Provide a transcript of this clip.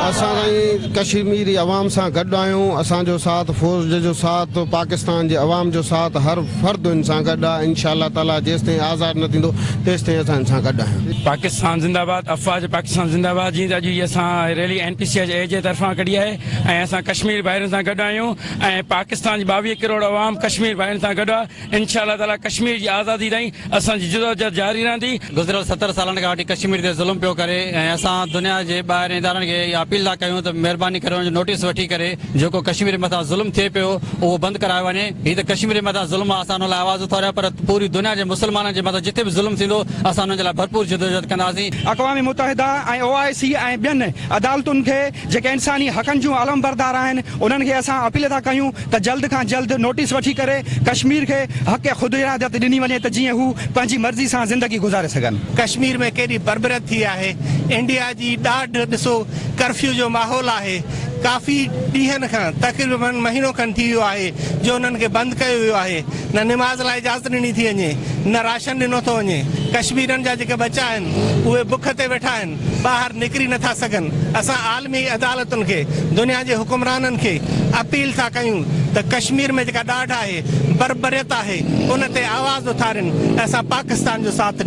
असां कश्मीरी अवाम सां गॾु आहियूं। असांजो साथ फ़ौज जो साथ पाकिस्तान जे अवाम जो साथ हर फ़र्द इन सां गॾु आहे। इंशाअल्लाह ताला जेसिताईं आज़ादु न थींदो तेसिताईं असां इन सां गॾु आहियूं। पाकिस्तान ज़िंदाबाद, अफ़वाज पाकिस्तान ज़िंदाबाद। जीअं त अॼु असां रैली NPCI जे तरफ़ां कढी आहे ऐं असां कश्मीर भाइरनि सां गॾु आहियूं ऐं पाकिस्तान जी 22 करोड़ अवाम कश्मीर भाइरनि सां गॾु आहे। इंशाअल्लाह ताला कश्मीर जी आज़ादी ताईं असांजी जिदोजहद जारी रहंदी। गुज़िरियल 70 सालनि खां वठी कश्मीर ते ज़ुल्म पियो करे ऐं असां दुनिया जे ॿाहिरि इदारनि खे इहा अपील था कयूं त महिरबानी करे हुनजो नोटिस वठी करे जेको कश्मीर मथां ज़ुल्म थिए पियो उहो बंदि करायो वञे। हीअ त कश्मीर मथां ज़ुल्म आहे, असां हुन लाइ आवाज़ उथारियो, पर पूरी दुनिया जे मुस्लमाननि जे मथां जिथे बि ज़ुल्म थींदो असां हुनजे लाइ भरपूर जिदोजहद कंदासीं। अक़वाम मुतहिदा ऐं OIC ऐं ॿियनि अदालतुनि खे जेके इंसानी हक़नि जूं अलमबरदार आहिनि उन्हनि खे असां अपील था कयूं त जल्द खां जल्द नोटिस वठी करे कश्मीर खे हक़ ख़ुदि इरादत ॾिनी वञे त जीअं हू पंहिंजी मर्ज़ी सां ज़िंदगी गुज़ारे सघनि। कश्मीर में केॾी बरबरत थी आहे। इंडिया जी ॾाढ ॾिसो कर्फ्यू जो माहौल आहे। काफ़ी ॾींहंनि खां तक़रीबन महीनो खनि थी वियो आहे जो उन्हनि खे बंदि कयो वियो आहे। न निमाज़ लाइ इजाज़त ॾिनी थी वञे, न राशन ॾिनो थो वञे। कश्मीरनि जा जेके बचा आहिनि उहे बुख ते वेठा आहिनि, ॿाहिरि निकिरी नथा सघनि। असां आलमी अदालतुनि खे, दुनिया जे हुकुमराननि खे अपील था कयूं त कश्मीर में जेका ॾाढ आहे, बरबरियत आहे, उन ते आवाज़ उथारिनि। असां पाकिस्तान जो साथ